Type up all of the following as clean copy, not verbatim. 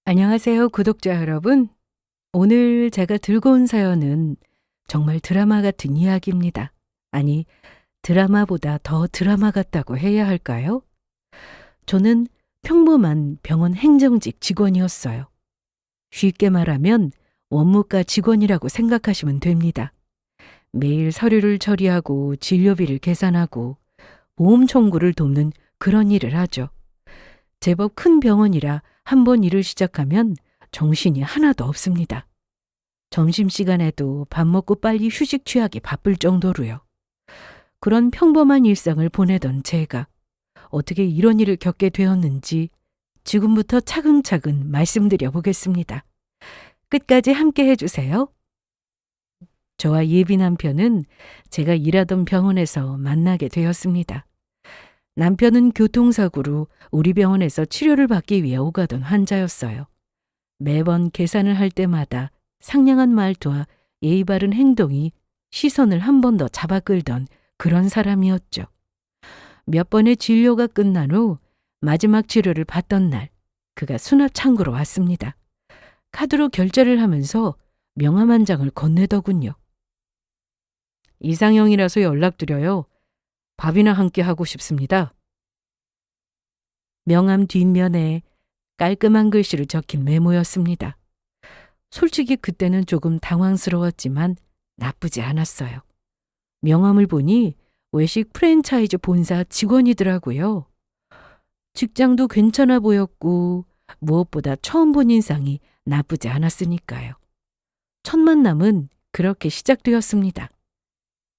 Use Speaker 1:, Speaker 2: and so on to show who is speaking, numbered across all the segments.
Speaker 1: 안녕하세요, 구독자 여러분. 오늘 제가 들고 온 사연은 정말 드라마 같은 이야기입니다. 아니, 드라마보다 더 드라마 같다고 해야 할까요? 저는 평범한 병원 행정직 직원이었어요. 쉽게 말하면 원무과 직원이라고 생각하시면 됩니다. 매일 서류를 처리하고 진료비를 계산하고 보험 청구를 돕는 그런 일을 하죠. 제법 큰 병원이라 한 번 일을 시작하면 정신이 하나도 없습니다. 점심시간에도 밥 먹고 빨리 휴식 취하기 바쁠 정도로요. 그런 평범한 일상을 보내던 제가 어떻게 이런 일을 겪게 되었는지 지금부터 차근차근 말씀드려 보겠습니다. 끝까지 함께 해주세요. 저와 예비 남편은 제가 일하던 병원에서 만나게 되었습니다. 남편은 교통사고로 우리 병원에서 치료를 받기 위해 오가던 환자였어요. 매번 계산을 할 때마다 상냥한 말투와 예의 바른 행동이 시선을 한 번 더 잡아 끌던 그런 사람이었죠. 몇 번의 진료가 끝난 후 마지막 치료를 받던 날, 그가 수납 창구로 왔습니다. 카드로 결제를 하면서 명함 한 장을 건네더군요. 이상형이라서 연락드려요. 밥이나 함께 하고 싶습니다. 명함 뒷면에 깔끔한 글씨로 적힌 메모였습니다. 솔직히 그때는 조금 당황스러웠지만 나쁘지 않았어요. 명함을 보니 외식 프랜차이즈 본사 직원이더라고요. 직장도 괜찮아 보였고 무엇보다 처음 본 인상이 나쁘지 않았으니까요. 첫 만남은 그렇게 시작되었습니다.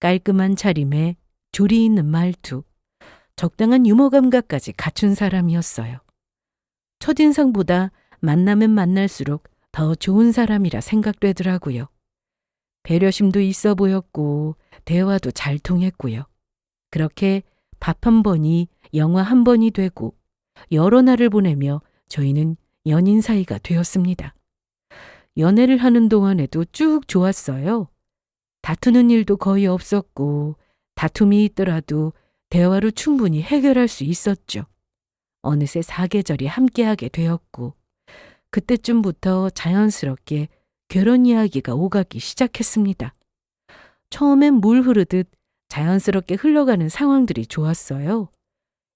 Speaker 1: 깔끔한 차림에 조리 있는 말투, 적당한 유머 감각까지 갖춘 사람이었어요. 첫인상보다 만나면 만날수록 더 좋은 사람이라 생각되더라고요. 배려심도 있어 보였고 대화도 잘 통했고요. 그렇게 밥 한 번이 영화 한 번이 되고 여러 날을 보내며 저희는 연인 사이가 되었습니다. 연애를 하는 동안에도 쭉 좋았어요. 다투는 일도 거의 없었고 다툼이 있더라도 대화로 충분히 해결할 수 있었죠. 어느새 사계절이 함께하게 되었고 그때쯤부터 자연스럽게 결혼 이야기가 오가기 시작했습니다. 처음엔 물 흐르듯 자연스럽게 흘러가는 상황들이 좋았어요.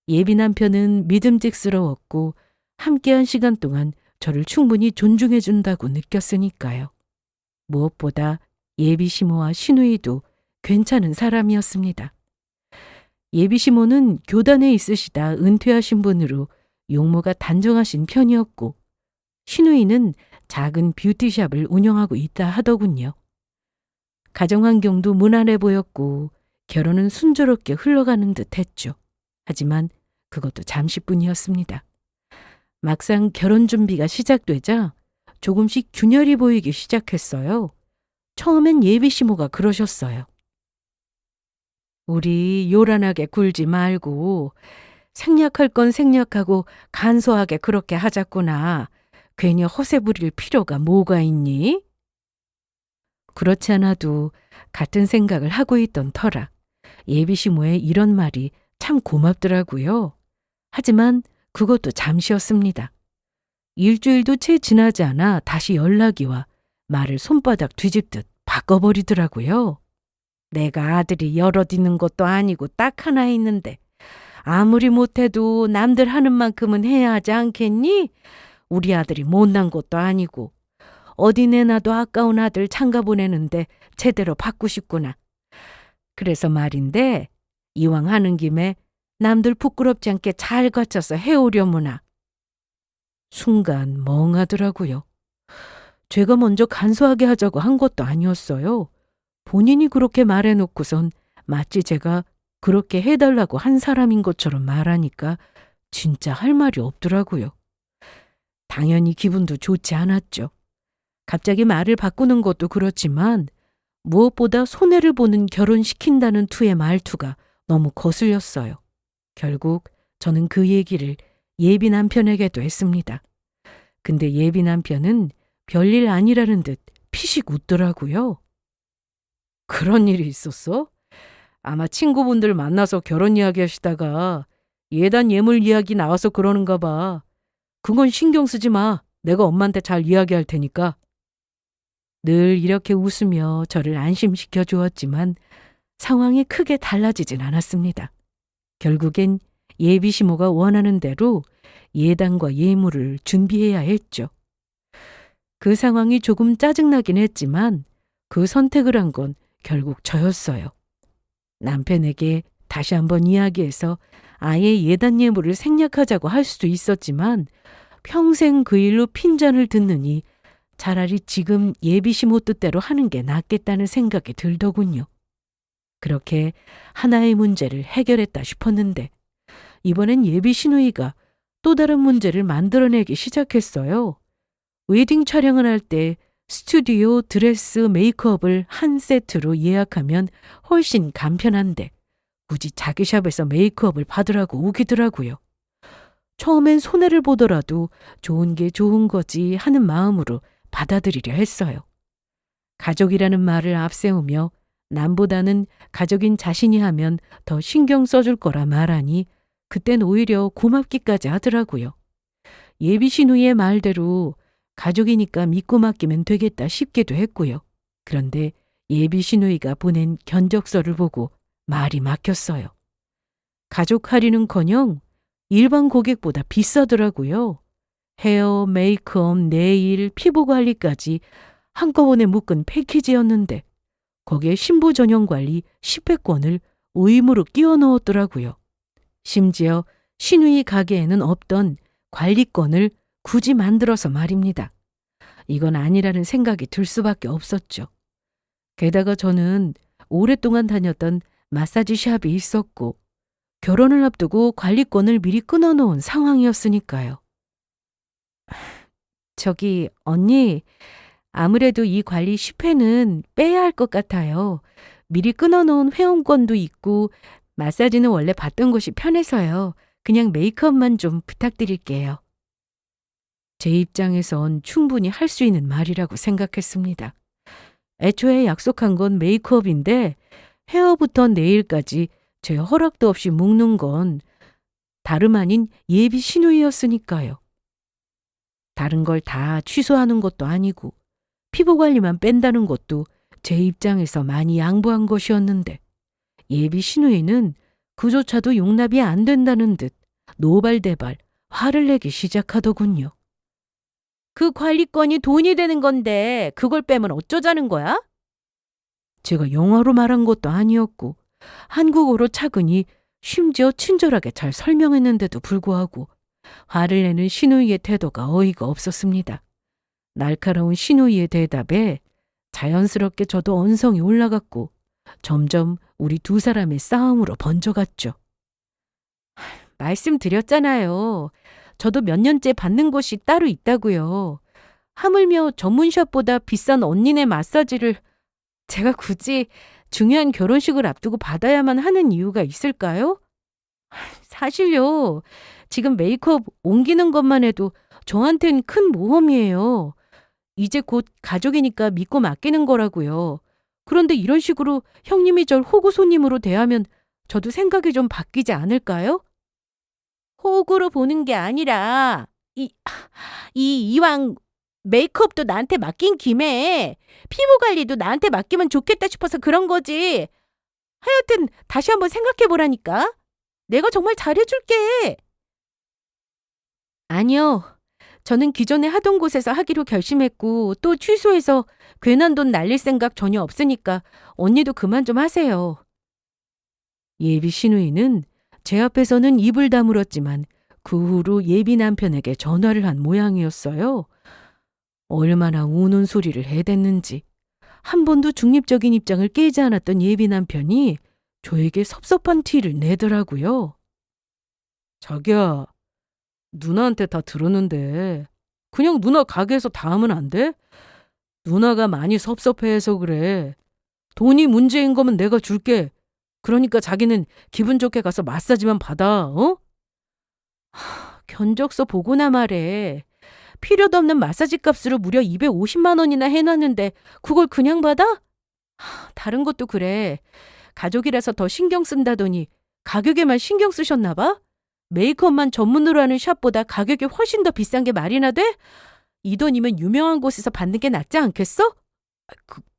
Speaker 1: 예비 남편은 믿음직스러웠고 함께한 시간 동안 저를 충분히 존중해 준다고 느꼈으니까요. 무엇보다 예비 시모와 시누이도 괜찮은 사람이었습니다. 예비 시모는 교단에 있으시다 은퇴하신 분으로 용모가 단정하신 편이었고 시누이는 작은 뷰티샵을 운영하고 있다 하더군요. 가정 환경도 무난해 보였고 결혼은 순조롭게 흘러가는 듯 했죠. 하지만 그것도 잠시뿐이었습니다. 막상 결혼 준비가 시작되자 조금씩 균열이 보이기 시작했어요. 처음엔 예비 시모가 그러셨어요. 우리 요란하게 굴지 말고 생략할 건 생략하고 간소하게 그렇게 하자꾸나. 괜히 허세 부릴 필요가 뭐가 있니? 그렇지 않아도 같은 생각을 하고 있던 터라 예비 시모의 이런 말이 참 고맙더라고요. 하지만 그것도 잠시였습니다. 일주일도 채 지나지 않아 다시 연락이 와 말을 손바닥 뒤집듯 바꿔버리더라고요. 내가 아들이 여럿 있는 것도 아니고 딱 하나 있는데 아무리 못해도 남들 하는 만큼은 해야 하지 않겠니? 우리 아들이 못난 것도 아니고 어디 내놔도 아까운 아들 장가 보내는데 제대로 받고 싶구나. 그래서 말인데 이왕 하는 김에 남들 부끄럽지 않게 잘 갖춰서 해오려무나. 순간 멍하더라고요. 제가 먼저 간소하게 하자고 한 것도 아니었어요. 본인이 그렇게 말해놓고선 마치 제가 그렇게 해달라고 한 사람인 것처럼 말하니까 진짜 할 말이 없더라고요. 당연히 기분도 좋지 않았죠. 갑자기 말을 바꾸는 것도 그렇지만 무엇보다 손해를 보는 결혼시킨다는 투의 말투가 너무 거슬렸어요. 결국 저는 그 얘기를 예비 남편에게도 했습니다. 근데 예비 남편은 별일 아니라는 듯 피식 웃더라고요. 그런 일이 있었어? 아마 친구분들 만나서 결혼 이야기 하시다가 예단 예물 이야기 나와서 그러는가 봐. 그건 신경 쓰지 마. 내가 엄마한테 잘 이야기할 테니까. 늘 이렇게 웃으며 저를 안심시켜 주었지만 상황이 크게 달라지진 않았습니다. 결국엔 예비 시모가 원하는 대로 예단과 예물을 준비해야 했죠. 그 상황이 조금 짜증나긴 했지만 그 선택을 한 건 결국 저였어요. 남편에게 다시 한번 이야기해서 아예 예단 예물을 생략하자고 할 수도 있었지만 평생 그 일로 핀잔을 듣느니 차라리 지금 예비 시모 뜻대로 하는 게 낫겠다는 생각이 들더군요. 그렇게 하나의 문제를 해결했다 싶었는데 이번엔 예비 시누이가 또 다른 문제를 만들어내기 시작했어요. 웨딩 촬영을 할 때 스튜디오, 드레스, 메이크업을 한 세트로 예약하면 훨씬 간편한데 굳이 자기 샵에서 메이크업을 받으라고 우기더라고요. 처음엔 손해를 보더라도 좋은 게 좋은 거지 하는 마음으로 받아들이려 했어요. 가족이라는 말을 앞세우며 남보다는 가족인 자신이 하면 더 신경 써줄 거라 말하니 그땐 오히려 고맙기까지 하더라고요. 예비 시누이의 말대로 가족이니까 믿고 맡기면 되겠다 싶기도 했고요. 그런데 예비 시누이가 보낸 견적서를 보고 말이 막혔어요. 가족 할인은커녕 일반 고객보다 비싸더라고요. 헤어, 메이크업, 네일, 피부 관리까지 한꺼번에 묶은 패키지였는데 거기에 신부 전용 관리 10회권을 의무로 끼워 넣었더라고요. 심지어 시누이 가게에는 없던 관리권을 굳이 만들어서 말입니다. 이건 아니라는 생각이 들 수밖에 없었죠. 게다가 저는 오랫동안 다녔던 마사지 샵이 있었고 결혼을 앞두고 관리권을 미리 끊어놓은 상황이었으니까요. 저기 언니, 아무래도 이 관리 10회는 빼야 할 것 같아요. 미리 끊어놓은 회원권도 있고 마사지는 원래 받던 곳이 편해서요. 그냥 메이크업만 좀 부탁드릴게요. 제 입장에선 충분히 할 수 있는 말이라고 생각했습니다. 애초에 약속한 건 메이크업인데 헤어부터 네일까지 제 허락도 없이 묶는 건 다름 아닌 예비 시누이였으니까요. 다른 걸 다 취소하는 것도 아니고 피부 관리만 뺀다는 것도 제 입장에서 많이 양보한 것이었는데 예비 시누이는 그조차도 용납이 안 된다는 듯 노발대발 화를 내기 시작하더군요. 그 관리권이 돈이 되는 건데 그걸 빼면 어쩌자는 거야? 제가 영어로 말한 것도 아니었고 한국어로 차근히 심지어 친절하게 잘 설명했는데도 불구하고 화를 내는 시누이의 태도가 어이가 없었습니다. 날카로운 시누이의 대답에 자연스럽게 저도 언성이 올라갔고 점점 우리 두 사람의 싸움으로 번져갔죠. 말씀드렸잖아요. 저도 몇 년째 받는 곳이 따로 있다고요. 하물며 전문샵보다 비싼 언니네 마사지를 제가 굳이 중요한 결혼식을 앞두고 받아야만 하는 이유가 있을까요? 사실요. 지금 메이크업 옮기는 것만 해도 저한텐 큰 모험이에요. 이제 곧 가족이니까 믿고 맡기는 거라고요. 그런데 이런 식으로 형님이 절 호구 손님으로 대하면 저도 생각이 좀 바뀌지 않을까요? 호구로 보는 게 아니라 이왕 메이크업도 나한테 맡긴 김에 피부 관리도 나한테 맡기면 좋겠다 싶어서 그런 거지. 하여튼 다시 한번 생각해 보라니까. 내가 정말 잘해줄게. 아니요. 저는 기존에 하던 곳에서 하기로 결심했고 또 취소해서 괜한 돈 날릴 생각 전혀 없으니까 언니도 그만 좀 하세요. 예비 시누이는 제 앞에서는 입을 다물었지만 그 후로 예비 남편에게 전화를 한 모양이었어요. 얼마나 우는 소리를 해댔는지 한 번도 중립적인 입장을 깨지 않았던 예비 남편이 저에게 섭섭한 티를 내더라고요. 자기야, 누나한테 다 들었는데 그냥 누나 가게에서 다 하면 안 돼? 누나가 많이 섭섭해해서 그래. 돈이 문제인 거면 내가 줄게. 그러니까 자기는 기분 좋게 가서 마사지만 받아, 어? 견적서 보고나 말해. 필요도 없는 마사지 값으로 무려 250만 원이나 해놨는데 그걸 그냥 받아? 다른 것도 그래. 가족이라서 더 신경 쓴다더니 가격에만 신경 쓰셨나 봐? 메이크업만 전문으로 하는 샵보다 가격이 훨씬 더 비싼 게 말이나 돼? 이 돈이면 유명한 곳에서 받는 게 낫지 않겠어?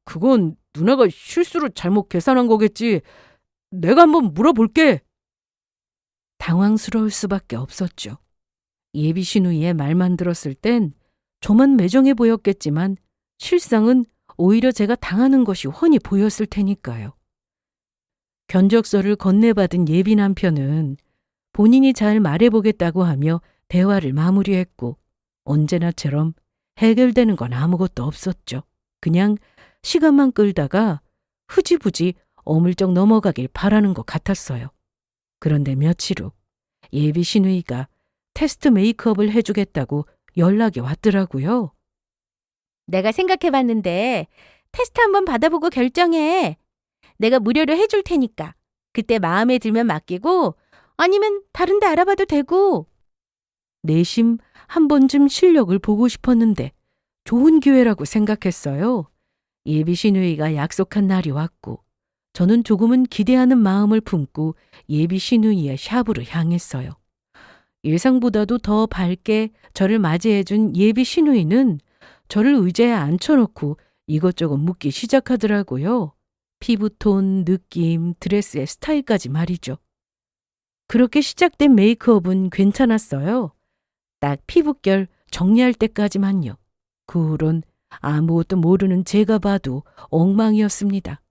Speaker 1: 그건 누나가 실수로 잘못 계산한 거겠지. 내가 한번 물어볼게. 당황스러울 수밖에 없었죠. 예비 시누이의 말만 들었을 땐 저만 매정해 보였겠지만 실상은 오히려 제가 당하는 것이 훤히 보였을 테니까요. 견적서를 건네받은 예비 남편은 본인이 잘 말해보겠다고 하며 대화를 마무리했고 언제나처럼 해결되는 건 아무것도 없었죠. 그냥 시간만 끌다가 흐지부지 어물쩍 넘어가길 바라는 것 같았어요. 그런데 며칠 후 예비 시누이가 테스트 메이크업을 해주겠다고 연락이 왔더라고요. 내가 생각해봤는데 테스트 한번 받아보고 결정해. 내가 무료로 해줄 테니까. 그때 마음에 들면 맡기고 아니면 다른 데 알아봐도 되고. 내심 한 번쯤 실력을 보고 싶었는데 좋은 기회라고 생각했어요. 예비 시누이가 약속한 날이 왔고 저는 조금은 기대하는 마음을 품고 예비 시누이의 샵으로 향했어요. 예상보다도 더 밝게 저를 맞이해준 예비 시누이는 저를 의자에 앉혀놓고 이것저것 묻기 시작하더라고요. 피부톤, 느낌, 드레스의 스타일까지 말이죠. 그렇게 시작된 메이크업은 괜찮았어요. 딱 피부결 정리할 때까지만요. 그 후론 아무것도 모르는 제가 봐도 엉망이었습니다.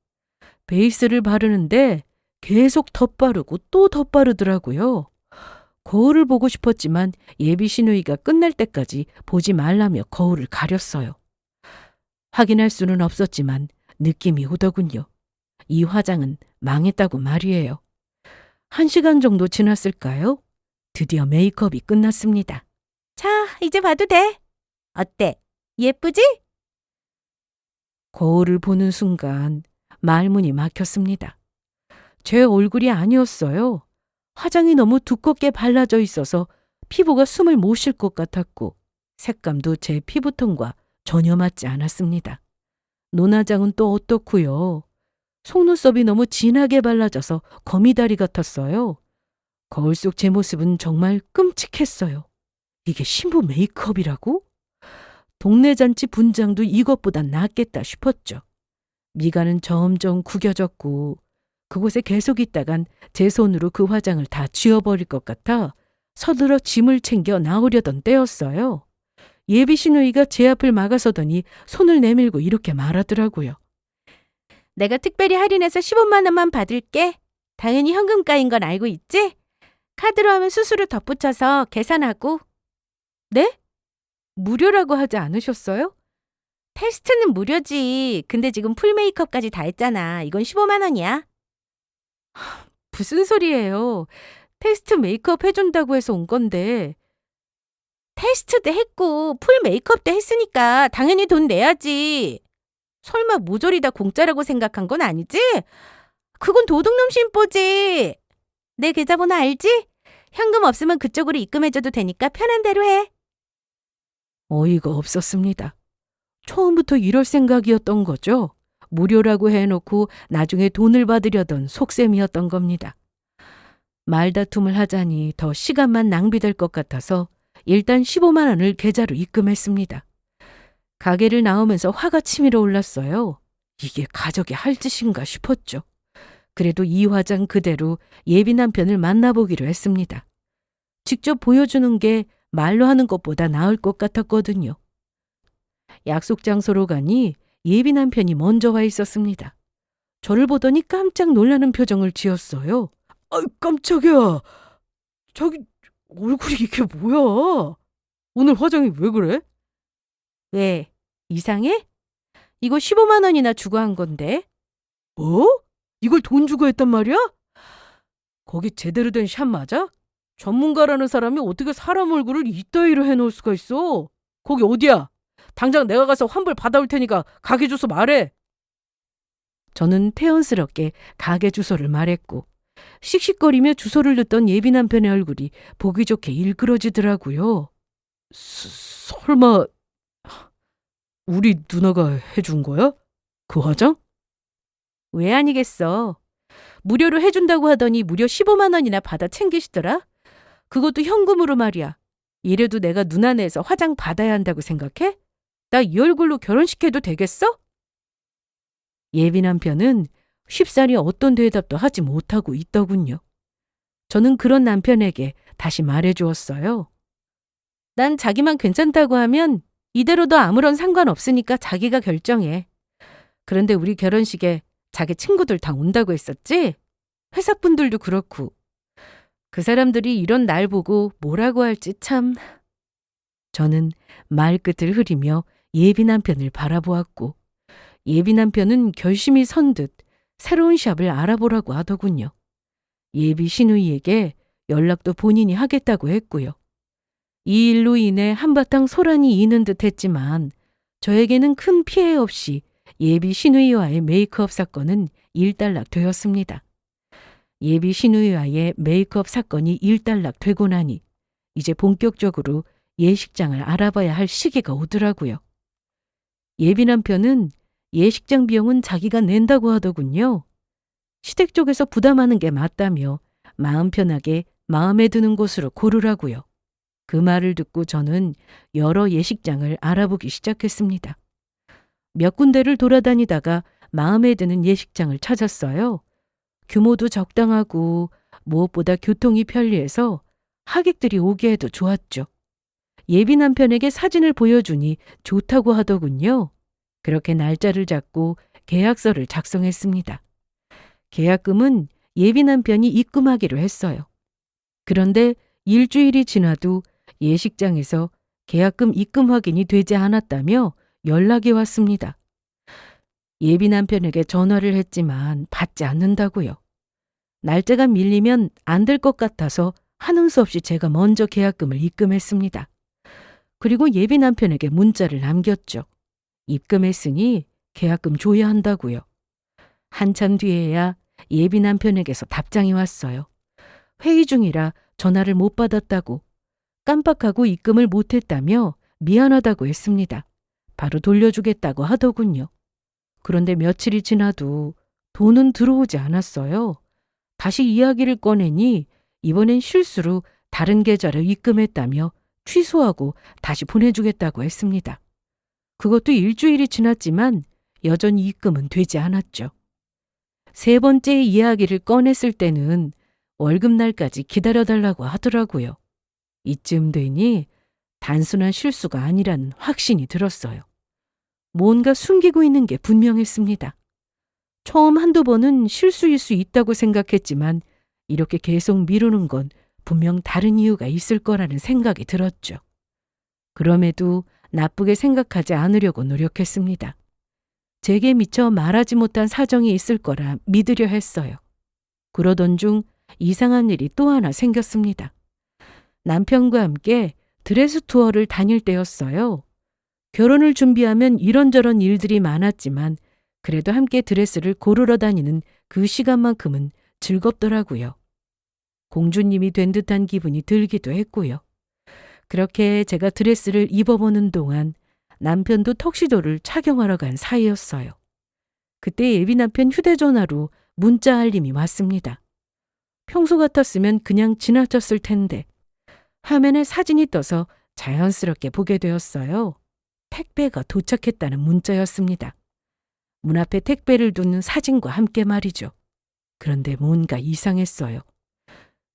Speaker 1: 베이스를 바르는데 계속 덧바르고 또 덧바르더라고요. 거울을 보고 싶었지만 예비 시누이가 끝날 때까지 보지 말라며 거울을 가렸어요. 확인할 수는 없었지만 느낌이 오더군요. 이 화장은 망했다고 말이에요. 1시간 정도 지났을까요? 드디어 메이크업이 끝났습니다. 자, 이제 봐도 돼. 어때? 예쁘지? 거울을 보는 순간 말문이 막혔습니다. 제 얼굴이 아니었어요. 화장이 너무 두껍게 발라져 있어서 피부가 숨을 못 쉴 것 같았고 색감도 제 피부톤과 전혀 맞지 않았습니다. 눈화장은 또 어떻고요. 속눈썹이 너무 진하게 발라져서 거미다리 같았어요. 거울 속 제 모습은 정말 끔찍했어요. 이게 신부 메이크업이라고? 동네 잔치 분장도 이것보단 낫겠다 싶었죠. 미간은 점점 구겨졌고 그곳에 계속 있다간 제 손으로 그 화장을 다 지워버릴 것 같아 서둘러 짐을 챙겨 나오려던 때였어요. 예비 시누이가 제 앞을 막아서더니 손을 내밀고 이렇게 말하더라고요. 내가 특별히 할인해서 15만 원만 받을게. 당연히 현금가인 건 알고 있지? 카드로 하면 수수료 덧붙여서 계산하고. 네? 무료라고 하지 않으셨어요? 테스트는 무료지. 근데 지금 풀 메이크업까지 다 했잖아. 이건 15만 원이야. 무슨 소리예요? 테스트 메이크업 해준다고 해서 온 건데. 테스트도 했고 풀 메이크업도 했으니까 당연히 돈 내야지. 설마 모조리 다 공짜라고 생각한 건 아니지? 그건 도둑놈 심보지. 내 계좌번호 알지? 현금 없으면 그쪽으로 입금해줘도 되니까 편한 대로 해. 어이가 없었습니다. 처음부터 이럴 생각이었던 거죠. 무료라고 해놓고 나중에 돈을 받으려던 속셈이었던 겁니다. 말다툼을 하자니 더 시간만 낭비될 것 같아서 일단 15만 원을 계좌로 입금했습니다. 가게를 나오면서 화가 치밀어 올랐어요. 이게 가족이 할 짓인가 싶었죠. 그래도 이 화장 그대로 예비 남편을 만나보기로 했습니다. 직접 보여주는 게 말로 하는 것보다 나을 것 같았거든요. 약속 장소로 가니 예비 남편이 먼저 와 있었습니다. 저를 보더니 깜짝 놀라는 표정을 지었어요. 아이, 깜짝이야. 자기 얼굴이 이게 뭐야? 오늘 화장이 왜 그래? 왜? 이상해? 이거 15만 원이나 주고 한 건데. 뭐? 이걸 돈 주고 했단 말이야? 거기 제대로 된 샵 맞아? 전문가라는 사람이 어떻게 사람 얼굴을 이따위로 해놓을 수가 있어? 거기 어디야? 당장 내가 가서 환불 받아올 테니까 가게 주소 말해. 저는 태연스럽게 가게 주소를 말했고 씩씩거리며 주소를 넣던 예비 남편의 얼굴이 보기 좋게 일그러지더라고요. 설마 우리 누나가 해준 거야? 그 화장? 왜 아니겠어. 무료로 해준다고 하더니 무려 15만 원이나 받아 챙기시더라. 그것도 현금으로 말이야. 이래도 내가 누나 내서 화장 받아야 한다고 생각해? 나 이 얼굴로 결혼시켜도 되겠어? 예비 남편은 쉽사리 어떤 대답도 하지 못하고 있더군요. 저는 그런 남편에게 다시 말해주었어요. 난 자기만 괜찮다고 하면 이대로도 아무런 상관없으니까 자기가 결정해. 그런데 우리 결혼식에 자기 친구들 다 온다고 했었지? 회사 분들도 그렇고. 그 사람들이 이런 날 보고 뭐라고 할지 참. 저는 말끝을 흐리며 예비 남편을 바라보았고 예비 남편은 결심이 선 듯 새로운 샵을 알아보라고 하더군요. 예비 시누이에게 연락도 본인이 하겠다고 했고요. 이 일로 인해 한바탕 소란이 이는 듯 했지만 저에게는 큰 피해 없이 예비 시누이와의 메이크업 사건은 일단락되었습니다. 예비 시누이와의 메이크업 사건이 일단락되고 나니 이제 본격적으로 예식장을 알아봐야 할 시기가 오더라고요. 예비 남편은 예식장 비용은 자기가 낸다고 하더군요. 시댁 쪽에서 부담하는 게 맞다며 마음 편하게 마음에 드는 곳으로 고르라고요. 그 말을 듣고 저는 여러 예식장을 알아보기 시작했습니다. 몇 군데를 돌아다니다가 마음에 드는 예식장을 찾았어요. 규모도 적당하고 무엇보다 교통이 편리해서 하객들이 오기에도 좋았죠. 예비 남편에게 사진을 보여주니 좋다고 하더군요. 그렇게 날짜를 잡고 계약서를 작성했습니다. 계약금은 예비 남편이 입금하기로 했어요. 그런데 일주일이 지나도 예식장에서 계약금 입금 확인이 되지 않았다며 연락이 왔습니다. 예비 남편에게 전화를 했지만 받지 않는다고요. 날짜가 밀리면 안 될 것 같아서 하는 수 없이 제가 먼저 계약금을 입금했습니다. 그리고 예비 남편에게 문자를 남겼죠. 입금했으니 계약금 줘야 한다고요. 한참 뒤에야 예비 남편에게서 답장이 왔어요. 회의 중이라 전화를 못 받았다고, 깜빡하고 입금을 못했다며 미안하다고 했습니다. 바로 돌려주겠다고 하더군요. 그런데 며칠이 지나도 돈은 들어오지 않았어요. 다시 이야기를 꺼내니 이번엔 실수로 다른 계좌를 입금했다며 취소하고 다시 보내주겠다고 했습니다. 그것도 일주일이 지났지만 여전히 입금은 되지 않았죠. 세 번째 이야기를 꺼냈을 때는 월급날까지 기다려달라고 하더라고요. 이쯤 되니 단순한 실수가 아니라는 확신이 들었어요. 뭔가 숨기고 있는 게 분명했습니다. 처음 한두 번은 실수일 수 있다고 생각했지만 이렇게 계속 미루는 건 분명 다른 이유가 있을 거라는 생각이 들었죠. 그럼에도 나쁘게 생각하지 않으려고 노력했습니다. 제게 미처 말하지 못한 사정이 있을 거라 믿으려 했어요. 그러던 중 이상한 일이 또 하나 생겼습니다. 남편과 함께 드레스 투어를 다닐 때였어요. 결혼을 준비하면 이런저런 일들이 많았지만 그래도 함께 드레스를 고르러 다니는 그 시간만큼은 즐겁더라고요. 공주님이 된 듯한 기분이 들기도 했고요. 그렇게 제가 드레스를 입어보는 동안 남편도 턱시도를 착용하러 간 사이였어요. 그때 예비 남편 휴대전화로 문자 알림이 왔습니다. 평소 같았으면 그냥 지나쳤을 텐데 화면에 사진이 떠서 자연스럽게 보게 되었어요. 택배가 도착했다는 문자였습니다. 문 앞에 택배를 두는 사진과 함께 말이죠. 그런데 뭔가 이상했어요.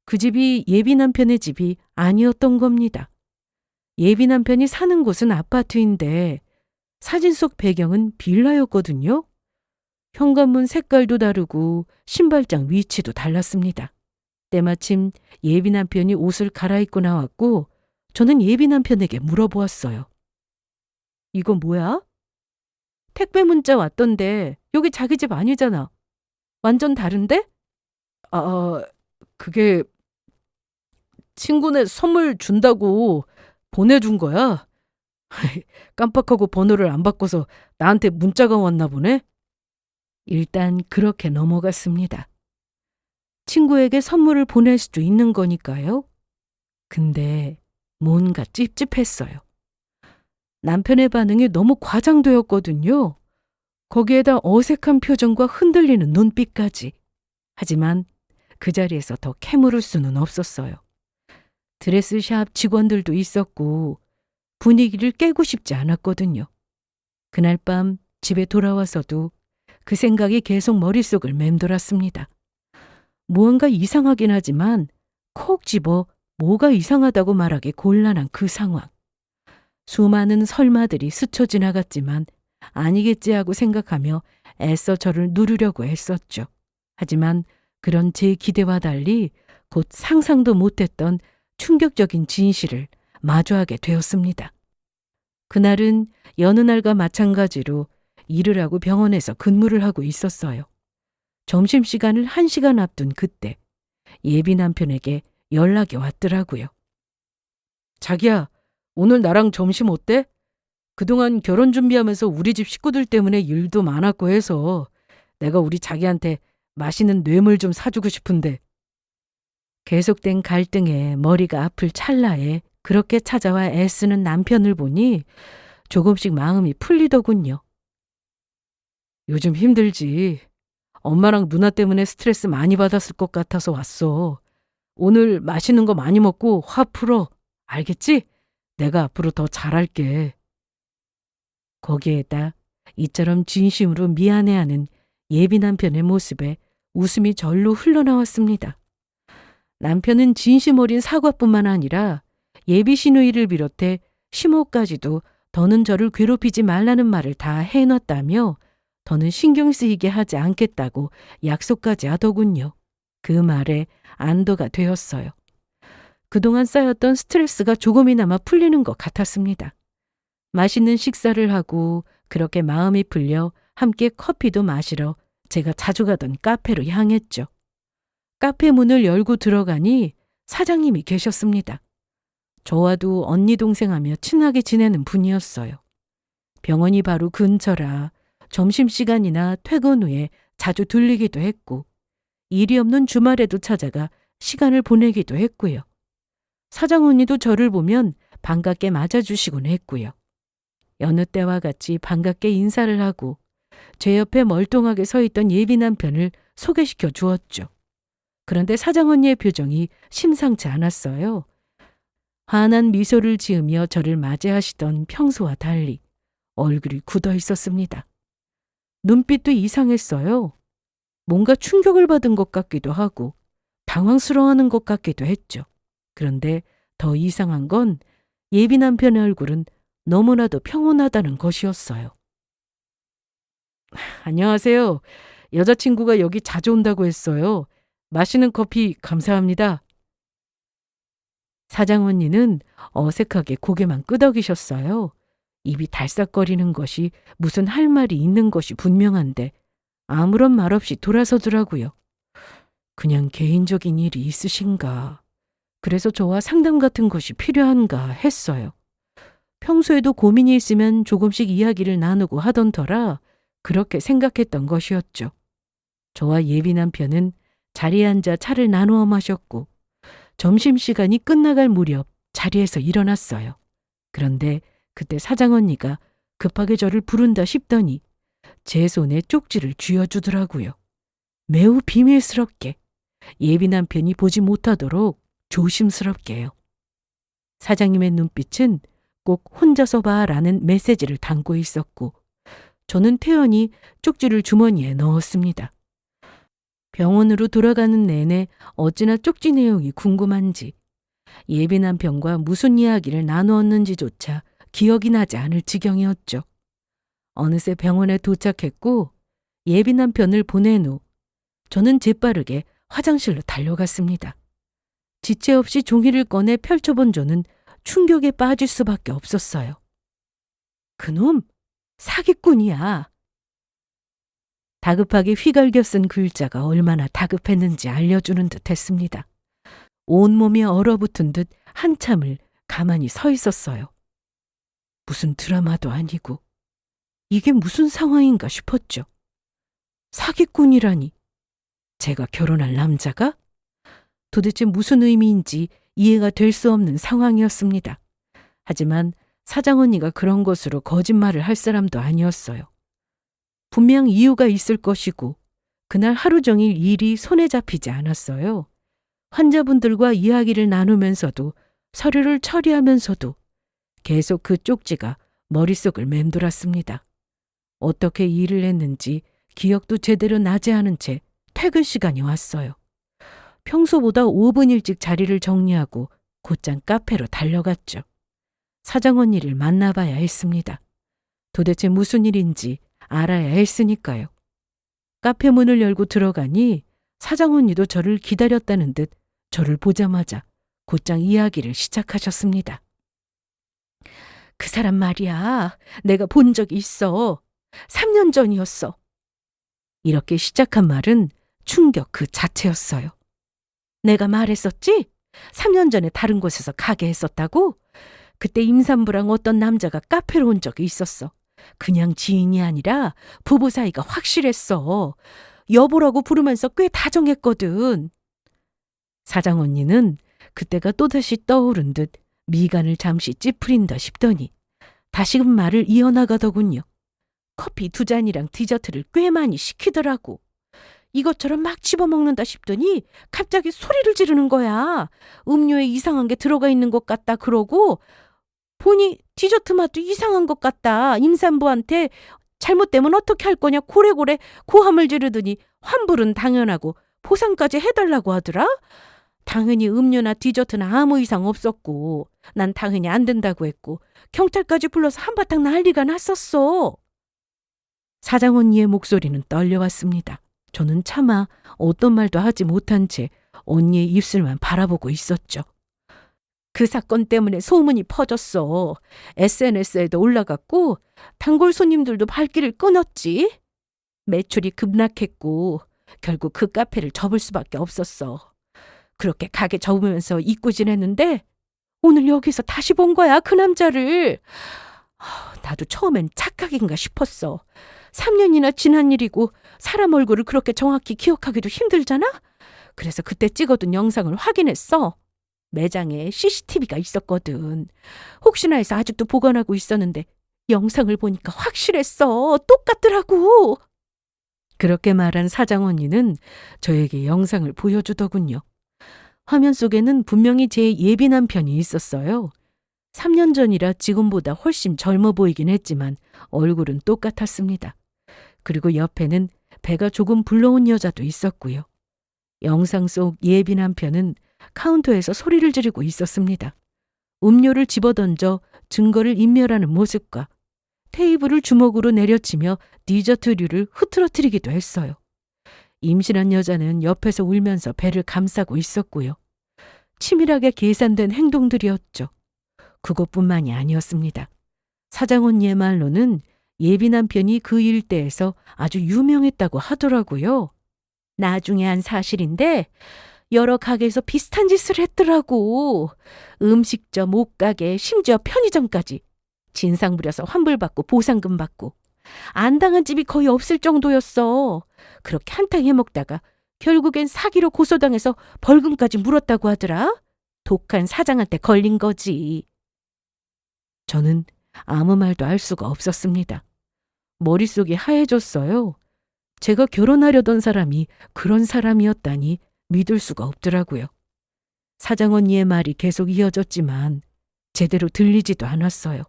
Speaker 1: 그 집이 예비 남편의 집이 아니었던 겁니다. 예비 남편이 사는 곳은 아파트인데 사진 속 배경은 빌라였거든요. 현관문 색깔도 다르고 신발장 위치도 달랐습니다. 때마침 예비 남편이 옷을 갈아입고 나왔고 저는 예비 남편에게 물어보았어요. 이거 뭐야? 택배 문자 왔던데 여기 자기 집 아니잖아. 완전 다른데? 그게 친구네 선물 준다고 보내준 거야. 깜빡하고 번호를 안 바꿔서 나한테 문자가 왔나 보네. 일단 그렇게 넘어갔습니다. 친구에게 선물을 보낼 수도 있는 거니까요. 근데 뭔가 찝찝했어요. 남편의 반응이 너무 과장되었거든요. 거기에다 어색한 표정과 흔들리는 눈빛까지. 하지만 그 자리에서 더 캐물을 수는 없었어요. 드레스샵 직원들도 있었고 분위기를 깨고 싶지 않았거든요. 그날 밤 집에 돌아와서도 그 생각이 계속 머릿속을 맴돌았습니다. 무언가 이상하긴 하지만 콕 집어 뭐가 이상하다고 말하기 곤란한 그 상황. 수많은 설마들이 스쳐 지나갔지만 아니겠지 하고 생각하며 애써 저를 누르려고 했었죠. 하지만 그런 제 기대와 달리 곧 상상도 못했던 충격적인 진실을 마주하게 되었습니다. 그날은 여느 날과 마찬가지로 일을 하고 병원에서 근무를 하고 있었어요. 점심시간을 1시간 앞둔 그때 예비 남편에게 연락이 왔더라고요. 자기야, 오늘 나랑 점심 어때? 그동안 결혼 준비하면서 우리 집 식구들 때문에 일도 많았고 해서 내가 우리 자기한테 맛있는 뇌물 좀 사주고 싶은데. 계속된 갈등에 머리가 아플 찰나에 그렇게 찾아와 애쓰는 남편을 보니 조금씩 마음이 풀리더군요. 요즘 힘들지. 엄마랑 누나 때문에 스트레스 많이 받았을 것 같아서 왔어. 오늘 맛있는 거 많이 먹고 화 풀어. 알겠지? 내가 앞으로 더 잘할게. 거기에다 이처럼 진심으로 미안해하는 예비 남편의 모습에 웃음이 절로 흘러나왔습니다. 남편은 진심 어린 사과뿐만 아니라 예비 시누이를 비롯해 시모까지도 더는 저를 괴롭히지 말라는 말을 다 해놨다며 더는 신경 쓰이게 하지 않겠다고 약속까지 하더군요. 그 말에 안도가 되었어요. 그동안 쌓였던 스트레스가 조금이나마 풀리는 것 같았습니다. 맛있는 식사를 하고 그렇게 마음이 풀려 함께 커피도 마시러 제가 자주 가던 카페로 향했죠. 카페 문을 열고 들어가니 사장님이 계셨습니다. 저와도 언니 동생하며 친하게 지내는 분이었어요. 병원이 바로 근처라 점심시간이나 퇴근 후에 자주 들리기도 했고 일이 없는 주말에도 찾아가 시간을 보내기도 했고요. 사장 언니도 저를 보면 반갑게 맞아주시곤 했고요. 여느 때와 같이 반갑게 인사를 하고 제 옆에 멀뚱하게 서 있던 예비 남편을 소개시켜 주었죠. 그런데 사장 언니의 표정이 심상치 않았어요. 환한 미소를 지으며 저를 맞이하시던 평소와 달리 얼굴이 굳어 있었습니다. 눈빛도 이상했어요. 뭔가 충격을 받은 것 같기도 하고 당황스러워하는 것 같기도 했죠. 그런데 더 이상한 건 예비 남편의 얼굴은 너무나도 평온하다는 것이었어요. 안녕하세요. 여자친구가 여기 자주 온다고 했어요. 마시는 커피 감사합니다. 사장 언니는 어색하게 고개만 끄덕이셨어요. 입이 달싹거리는 것이 무슨 할 말이 있는 것이 분명한데 아무런 말 없이 돌아서더라고요. 그냥 개인적인 일이 있으신가. 그래서 저와 상담 같은 것이 필요한가 했어요. 평소에도 고민이 있으면 조금씩 이야기를 나누고 하던 터라 그렇게 생각했던 것이었죠. 저와 예비 남편은 자리에 앉아 차를 나누어 마셨고 점심시간이 끝나갈 무렵 자리에서 일어났어요. 그런데 그때 사장 언니가 급하게 저를 부른다 싶더니 제 손에 쪽지를 쥐어주더라고요. 매우 비밀스럽게 예비 남편이 보지 못하도록 조심스럽게요. 사장님의 눈빛은 꼭 혼자서 봐라는 메시지를 담고 있었고 저는 태연히 쪽지를 주머니에 넣었습니다. 병원으로 돌아가는 내내 어찌나 쪽지 내용이 궁금한지 예비 남편과 무슨 이야기를 나누었는지조차 기억이 나지 않을 지경이었죠. 어느새 병원에 도착했고 예비 남편을 보낸 후 저는 재빠르게 화장실로 달려갔습니다. 지체 없이 종이를 꺼내 펼쳐본 저는 충격에 빠질 수밖에 없었어요. 그놈 사기꾼이야. 다급하게 휘갈겨 쓴 글자가 얼마나 다급했는지 알려주는 듯 했습니다. 온몸이 얼어붙은 듯 한참을 가만히 서 있었어요. 무슨 드라마도 아니고 이게 무슨 상황인가 싶었죠. 사기꾼이라니. 제가 결혼할 남자가? 도대체 무슨 의미인지 이해가 될 수 없는 상황이었습니다. 하지만 사장 언니가 그런 것으로 거짓말을 할 사람도 아니었어요. 분명 이유가 있을 것이고 그날 하루 종일 일이 손에 잡히지 않았어요. 환자분들과 이야기를 나누면서도 서류를 처리하면서도 계속 그 쪽지가 머릿속을 맴돌았습니다. 어떻게 일을 했는지 기억도 제대로 나지 않은 채 퇴근 시간이 왔어요. 평소보다 5분 일찍 자리를 정리하고 곧장 카페로 달려갔죠. 사장 언니를 만나봐야 했습니다. 도대체 무슨 일인지 알아야 했으니까요. 카페 문을 열고 들어가니 사장 언니도 저를 기다렸다는 듯 저를 보자마자 곧장 이야기를 시작하셨습니다. 그 사람 말이야, 내가 본 적이 있어. 3년 전이었어. 이렇게 시작한 말은 충격 그 자체였어요. 내가 말했었지? 3년 전에 다른 곳에서 가게 했었다고? 그때 임산부랑 어떤 남자가 카페로 온 적이 있었어. 그냥 지인이 아니라 부부 사이가 확실했어. 여보라고 부르면서 꽤 다정했거든. 사장 언니는 그때가 또다시 떠오른 듯 미간을 잠시 찌푸린다 싶더니 다시금 말을 이어나가더군요. 커피 2잔이랑 디저트를 꽤 많이 시키더라고. 이것처럼 막 집어먹는다 싶더니 갑자기 소리를 지르는 거야. 음료에 이상한 게 들어가 있는 것 같다 그러고 보니 디저트 맛도 이상한 것 같다. 임산부한테 잘못되면 어떻게 할 거냐 고래고래 고함을 지르더니 환불은 당연하고 보상까지 해달라고 하더라. 당연히 음료나 디저트는 아무 이상 없었고 난 당연히 안 된다고 했고 경찰까지 불러서 한바탕 난리가 났었어. 사장 언니의 목소리는 떨려왔습니다. 저는 차마 어떤 말도 하지 못한 채 언니의 입술만 바라보고 있었죠. 그 사건 때문에 소문이 퍼졌어. SNS에도 올라갔고 단골 손님들도 발길을 끊었지. 매출이 급락했고 결국 그 카페를 접을 수밖에 없었어. 그렇게 가게 접으면서 잊고 지냈는데 오늘 여기서 다시 본 거야, 그 남자를. 나도 처음엔 착각인가 싶었어. 3년이나 지난 일이고 사람 얼굴을 그렇게 정확히 기억하기도 힘들잖아? 그래서 그때 찍어둔 영상을 확인했어. 매장에 CCTV가 있었거든. 혹시나 해서 아직도 보관하고 있었는데 영상을 보니까 확실했어. 똑같더라고. 그렇게 말한 사장 언니는 저에게 영상을 보여주더군요. 화면 속에는 분명히 제 예비 남편이 있었어요. 3년 전이라 지금보다 훨씬 젊어 보이긴 했지만 얼굴은 똑같았습니다. 그리고 옆에는 배가 조금 불러온 여자도 있었고요. 영상 속 예비 남편은 카운터에서 소리를 지르고 있었습니다. 음료를 집어던져 증거를 인멸하는 모습과 테이블을 주먹으로 내려치며 디저트류를 흐트러뜨리기도 했어요. 임신한 여자는 옆에서 울면서 배를 감싸고 있었고요. 치밀하게 계산된 행동들이었죠. 그것뿐만이 아니었습니다. 사장 언니의 말로는 예비 남편이 그 일대에서 아주 유명했다고 하더라고요. 나중에 한 사실인데 여러 가게에서 비슷한 짓을 했더라고. 음식점, 옷가게, 심지어 편의점까지. 진상 부려서 환불받고 보상금 받고. 안 당한 집이 거의 없을 정도였어. 그렇게 한탕 해먹다가 결국엔 사기로 고소당해서 벌금까지 물었다고 하더라. 독한 사장한테 걸린 거지. 저는 아무 말도 할 수가 없었습니다. 머릿속이 하얘졌어요. 제가 결혼하려던 사람이 그런 사람이었다니 믿을 수가 없더라고요. 사장 언니의 말이 계속 이어졌지만 제대로 들리지도 않았어요.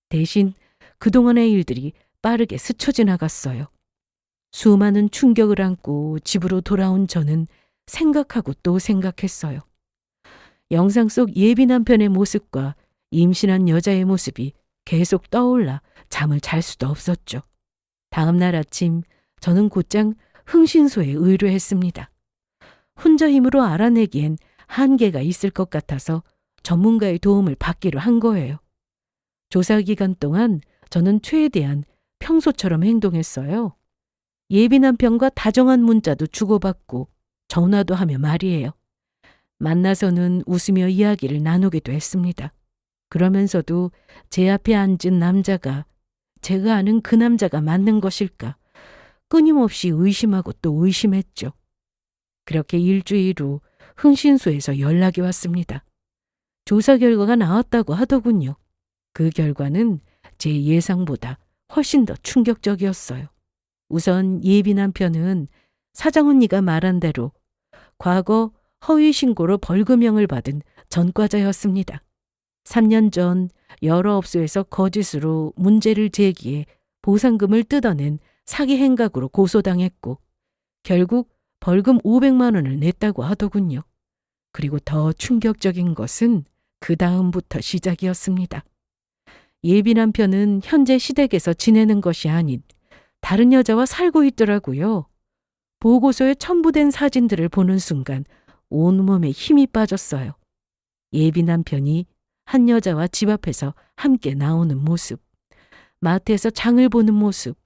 Speaker 1: 대신 그동안의 일들이 빠르게 스쳐 지나갔어요. 수많은 충격을 안고 집으로 돌아온 저는 생각하고 또 생각했어요. 영상 속 예비 남편의 모습과 임신한 여자의 모습이 계속 떠올라 잠을 잘 수도 없었죠. 다음 날 아침 저는 곧장 흥신소에 의뢰했습니다. 혼자 힘으로 알아내기엔 한계가 있을 것 같아서 전문가의 도움을 받기로 한 거예요. 조사 기간 동안 저는 최대한 평소처럼 행동했어요. 예비 남편과 다정한 문자도 주고받고 전화도 하며 말이에요. 만나서는 웃으며 이야기를 나누기도 했습니다. 그러면서도 제 앞에 앉은 남자가 제가 아는 그 남자가 맞는 것일까 끊임없이 의심하고 또 의심했죠. 그렇게 일주일 후 흥신소에서 연락이 왔습니다. 조사 결과가 나왔다고 하더군요. 그 결과는 제 예상보다 훨씬 더 충격적이었어요. 우선 예비 남편은 사장 언니가 말한 대로 과거 허위 신고로 벌금형을 받은 전과자였습니다. 3년 전 여러 업소에서 거짓으로 문제를 제기해 보상금을 뜯어낸 사기 행각으로 고소당했고 결국 벌금 500만 원을 냈다고 하더군요. 그리고 더 충격적인 것은 그 다음부터 시작이었습니다. 예비 남편은 현재 시댁에서 지내는 것이 아닌 다른 여자와 살고 있더라고요. 보고서에 첨부된 사진들을 보는 순간 온몸에 힘이 빠졌어요. 예비 남편이 한 여자와 집 앞에서 함께 나오는 모습, 마트에서 장을 보는 모습,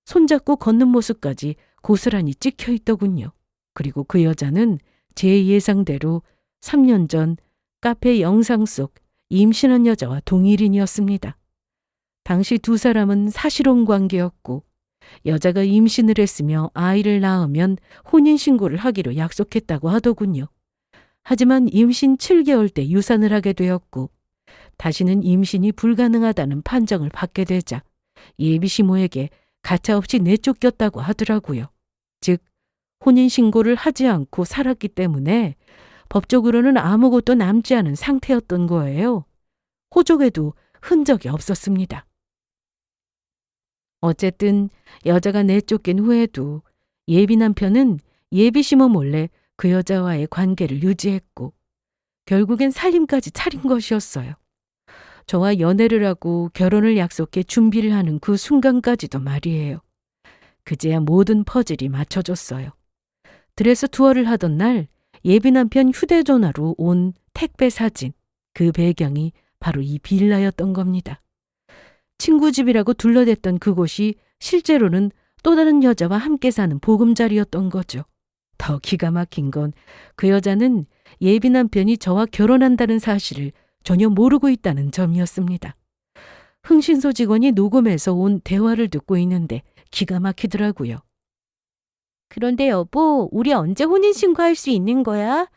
Speaker 1: 손잡고 걷는 모습까지 고스란히 찍혀 있더군요. 그리고 그 여자는 제 예상대로 3년 전 카페 영상 속 임신한 여자와 동일인이었습니다. 당시 두 사람은 사실혼 관계였고 여자가 임신을 했으며 아이를 낳으면 혼인신고를 하기로 약속했다고 하더군요. 하지만 임신 7개월 때 유산을 하게 되었고 다시는 임신이 불가능하다는 판정을 받게 되자 예비 시모에게 가차없이 내쫓겼다고 하더라고요. 즉 혼인신고를 하지 않고 살았기 때문에 법적으로는 아무것도 남지 않은 상태였던 거예요. 호적에도 흔적이 없었습니다. 어쨌든 여자가 내쫓긴 후에도 예비 남편은 예비 시모 몰래 그 여자와의 관계를 유지했고 결국엔 살림까지 차린 것이었어요. 저와 연애를 하고 결혼을 약속해 준비를 하는 그 순간까지도 말이에요. 그제야 모든 퍼즐이 맞춰졌어요. 드레스 투어를 하던 날 예비 남편 휴대전화로 온 택배 사진, 그 배경이 바로 이 빌라였던 겁니다. 친구 집이라고 둘러댔던 그곳이 실제로는 또 다른 여자와 함께 사는 보금자리였던 거죠. 더 기가 막힌 건 그 여자는 예비 남편이 저와 결혼한다는 사실을 전혀 모르고 있다는 점이었습니다. 흥신소 직원이 녹음해서 온 대화를 듣고 있는데 기가 막히더라고요. 그런데 여보, 우리 언제 혼인신고할 수 있는 거야?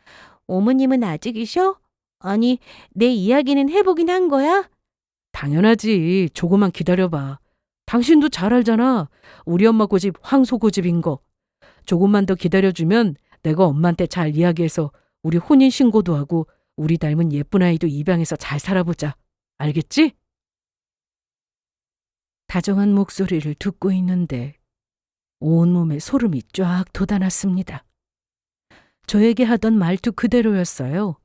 Speaker 1: 어머님은 아직이셔? 아니, 내 이야기는 해보긴 한 거야? 당연하지. 조금만 기다려봐. 당신도 잘 알잖아. 우리 엄마 고집 황소 고집인 거. 조금만 더 기다려주면 내가 엄마한테 잘 이야기해서 우리 혼인신고도 하고 우리 닮은 예쁜 아이도 입양해서 잘 살아보자. 알겠지? 다정한 목소리를 듣고 있는데 온몸에 소름이 쫙 돋아났습니다. 저에게 하던 말투 그대로였어요.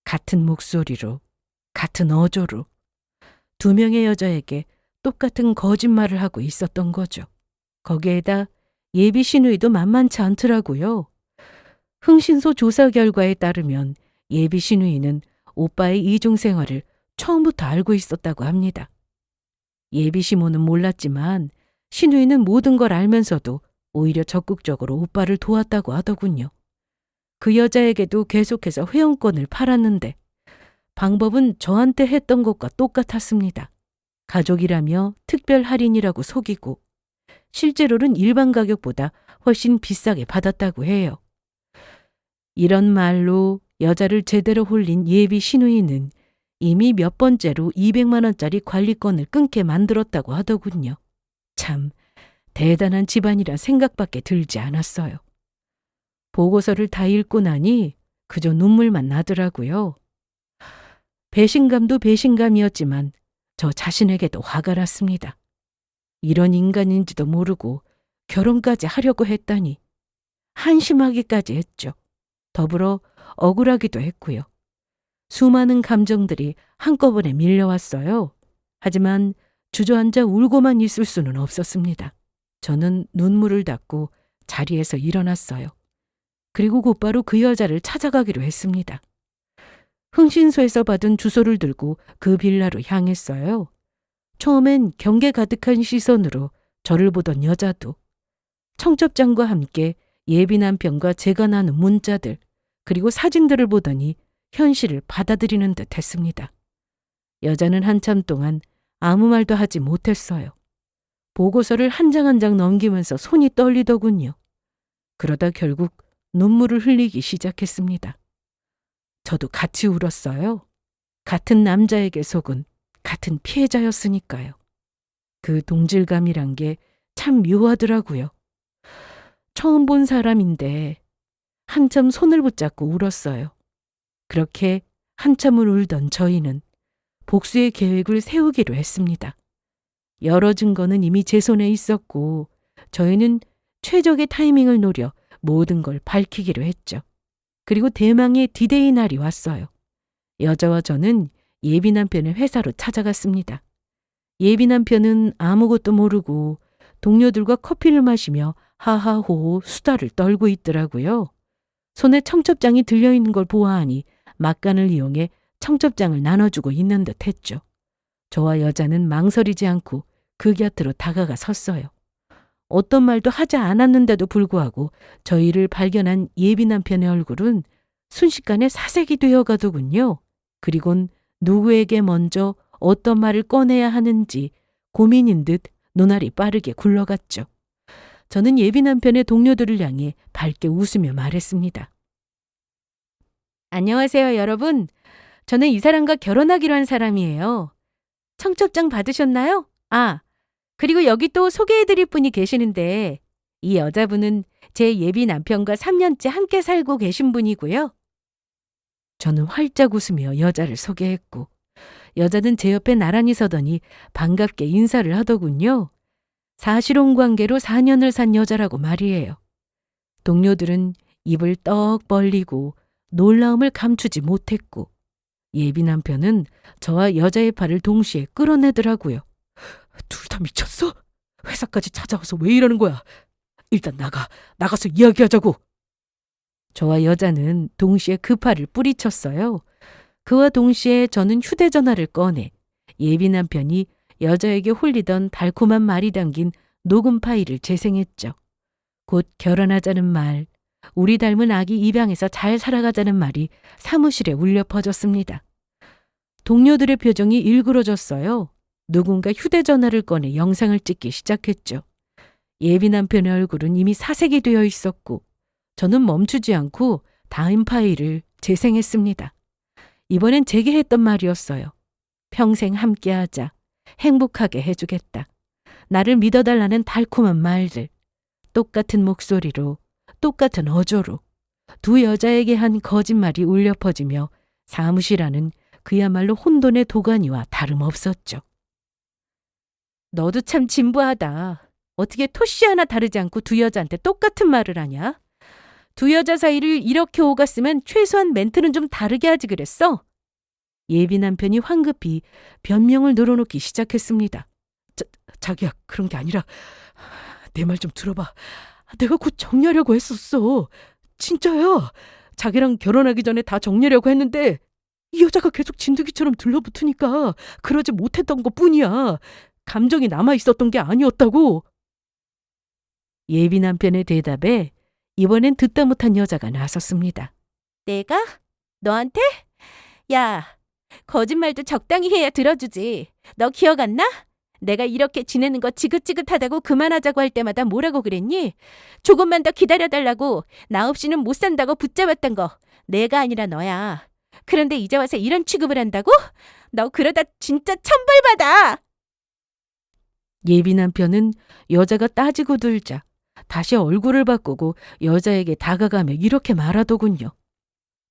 Speaker 1: 같은 목소리로, 같은 어조로 두 명의 여자에게 똑같은 거짓말을 하고 있었던 거죠. 거기에다 예비 시누이도 만만치 않더라고요. 흥신소 조사 결과에 따르면 예비 시누이는 오빠의 이중 생활을 처음부터 알고 있었다고 합니다. 예비 시모는 몰랐지만 시누이는 모든 걸 알면서도 오히려 적극적으로 오빠를 도왔다고 하더군요. 그 여자에게도 계속해서 회원권을 팔았는데 방법은 저한테 했던 것과 똑같았습니다. 가족이라며 특별 할인이라고 속이고 실제로는 일반 가격보다 훨씬 비싸게 받았다고 해요. 이런 말로 여자를 제대로 홀린 예비 시누이는 이미 몇 번째로 200만 원짜리 관리권을 끊게 만들었다고 하더군요. 참 대단한 집안이라 생각밖에 들지 않았어요. 보고서를 다 읽고 나니 그저 눈물만 나더라고요. 배신감도 배신감이었지만 저 자신에게도 화가 났습니다. 이런 인간인지도 모르고 결혼까지 하려고 했다니 한심하기까지 했죠. 더불어 억울하기도 했고요. 수많은 감정들이 한꺼번에 밀려왔어요. 하지만 주저앉아 울고만 있을 수는 없었습니다. 저는 눈물을 닦고 자리에서 일어났어요. 그리고 곧바로 그 여자를 찾아가기로 했습니다. 흥신소에서 받은 주소를 들고 그 빌라로 향했어요. 처음엔 경계 가득한 시선으로 저를 보던 여자도 청첩장과 함께 예비 남편과 제가 나눈 문자들 그리고 사진들을 보더니 현실을 받아들이는 듯 했습니다. 여자는 한참 동안 아무 말도 하지 못했어요. 보고서를 한 장 한 장 넘기면서 손이 떨리더군요. 그러다 결국 눈물을 흘리기 시작했습니다. 저도 같이 울었어요. 같은 남자에게 속은 같은 피해자였으니까요. 그 동질감이란 게 참 묘하더라고요. 처음 본 사람인데 한참 손을 붙잡고 울었어요. 그렇게 한참을 울던 저희는 복수의 계획을 세우기로 했습니다. 여러 증거는 이미 제 손에 있었고 저희는 최적의 타이밍을 노려 모든 걸 밝히기로 했죠. 그리고 대망의 디데이 날이 왔어요. 여자와 저는 예비 남편의 회사로 찾아갔습니다. 예비 남편은 아무것도 모르고 동료들과 커피를 마시며 하하호호 수다를 떨고 있더라고요. 손에 청첩장이 들려있는 걸 보아하니 막간을 이용해 청첩장을 나눠주고 있는 듯 했죠. 저와 여자는 망설이지 않고 그 곁으로 다가가 섰어요. 어떤 말도 하지 않았는데도 불구하고 저희를 발견한 예비 남편의 얼굴은 순식간에 사색이 되어가더군요. 그리곤 누구에게 먼저 어떤 말을 꺼내야 하는지 고민인 듯 눈알이 빠르게 굴러갔죠. 저는 예비 남편의 동료들을 향해 밝게 웃으며 말했습니다. 안녕하세요, 여러분. 저는 이 사람과 결혼하기로 한 사람이에요. 청첩장 받으셨나요? 그리고 여기 또 소개해드릴 분이 계시는데 이 여자분은 제 예비 남편과 3년째 함께 살고 계신 분이고요. 저는 활짝 웃으며 여자를 소개했고 여자는 제 옆에 나란히 서더니 반갑게 인사를 하더군요. 사실혼 관계로 4년을 산 여자라고 말이에요. 동료들은 입을 떡 벌리고 놀라움을 감추지 못했고 예비 남편은 저와 여자의 팔을 동시에 끌어내더라고요. 둘 다 미쳤어? 회사까지 찾아와서 왜 이러는 거야? 일단 나가서 이야기하자고. 저와 여자는 동시에 그 팔을 뿌리쳤어요. 그와 동시에 저는 휴대전화를 꺼내 예비 남편이 여자에게 홀리던 달콤한 말이 담긴 녹음 파일을 재생했죠. 곧 결혼하자는 말, 우리 닮은 아기 입양해서 잘 살아가자는 말이 사무실에 울려 퍼졌습니다. 동료들의 표정이 일그러졌어요. 누군가 휴대전화를 꺼내 영상을 찍기 시작했죠. 예비 남편의 얼굴은 이미 사색이 되어 있었고 저는 멈추지 않고 다음 파일을 재생했습니다. 이번엔 제게 했던 말이었어요. 평생 함께하자. 행복하게 해주겠다. 나를 믿어달라는 달콤한 말들. 똑같은 목소리로, 똑같은 어조로 두 여자에게 한 거짓말이 울려 퍼지며 사무실 안은 그야말로 혼돈의 도가니와 다름없었죠. 너도 참 진부하다. 어떻게 토씨 하나 다르지 않고 두 여자한테 똑같은 말을 하냐? 두 여자 사이를 이렇게 오갔으면 최소한 멘트는 좀 다르게 하지 그랬어? 예비 남편이 황급히 변명을 늘어놓기 시작했습니다. 자기야, 그런 게 아니라 내 말 좀 들어봐. 내가 곧 정리하려고 했었어. 진짜야. 자기랑 결혼하기 전에 다 정리하려고 했는데 이 여자가 계속 진드기처럼 들러붙으니까 그러지 못했던 것뿐이야. 감정이 남아있었던 게 아니었다고. 예비 남편의 대답에 이번엔 듣다 못한 여자가 나섰습니다. 내가? 너한테? 야, 거짓말도 적당히 해야 들어주지. 너 기억 안 나? 내가 이렇게 지내는 거 지긋지긋하다고 그만하자고 할 때마다 뭐라고 그랬니? 조금만 더 기다려달라고 나 없이는 못 산다고 붙잡았던 거 내가 아니라 너야. 그런데 이제 와서 이런 취급을 한다고? 너 그러다 진짜 천벌받아. 예비 남편은 여자가 따지고 들자 다시 얼굴을 바꾸고 여자에게 다가가며 이렇게 말하더군요.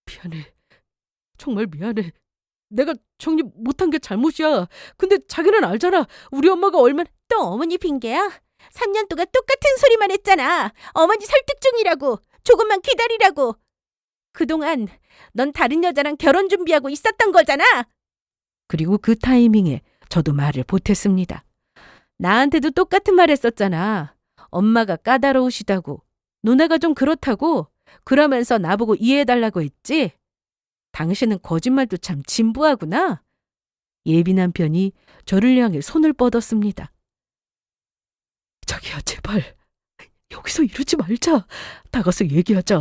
Speaker 1: 미안해. 정말 미안해. 내가 정리 못한 게 잘못이야. 근데 자기는 알잖아. 우리 엄마가 얼마나... 또 어머니 핑계야? 3년 동안 똑같은 소리만 했잖아. 어머니 설득 중이라고. 조금만 기다리라고. 그동안 넌 다른 여자랑 결혼 준비하고 있었던 거잖아. 그리고 그 타이밍에 저도 말을 보탰습니다. 나한테도 똑같은 말 했었잖아. 엄마가 까다로우시다고. 누나가 좀 그렇다고. 그러면서 나보고 이해해달라고 했지. 당신은 거짓말도 참 진부하구나. 예비 남편이 저를 향해 손을 뻗었습니다. 자기야, 제발 여기서 이러지 말자. 나가서 얘기하자.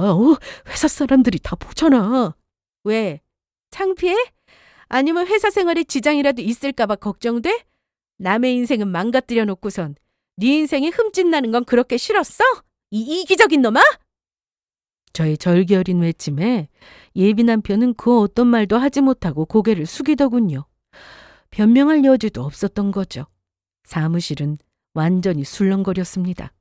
Speaker 1: 회사 사람들이 다 보잖아. 왜? 창피해? 아니면 회사 생활에 지장이라도 있을까 봐 걱정돼? 남의 인생은 망가뜨려 놓고선 네 인생에 흠집 나는 건 그렇게 싫었어? 이 이기적인 놈아? 저의 절기어린 외침에 예비 남편은 그 어떤 말도 하지 못하고 고개를 숙이더군요. 변명할 여지도 없었던 거죠. 사무실은 완전히 술렁거렸습니다.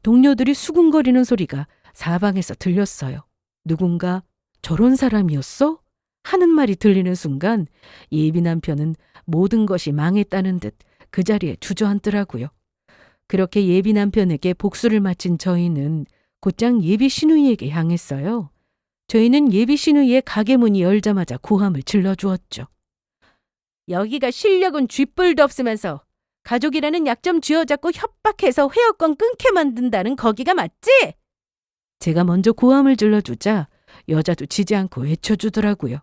Speaker 1: 동료들이 수군거리는 소리가 사방에서 들렸어요. 누군가 저런 사람이었어? 하는 말이 들리는 순간 예비 남편은 모든 것이 망했다는 듯 그 자리에 주저앉더라고요. 그렇게 예비 남편에게 복수를 마친 저희는 곧장 예비 시누이에게 향했어요. 저희는 예비 시누이의 가게 문이 열자마자 고함을 질러주었죠. 여기가 실력은 쥐뿔도 없으면서 가족이라는 약점 쥐어잡고 협박해서 회원권 끊게 만든다는 거기가 맞지? 제가 먼저 고함을 질러주자 여자도 지지 않고 외쳐주더라고요.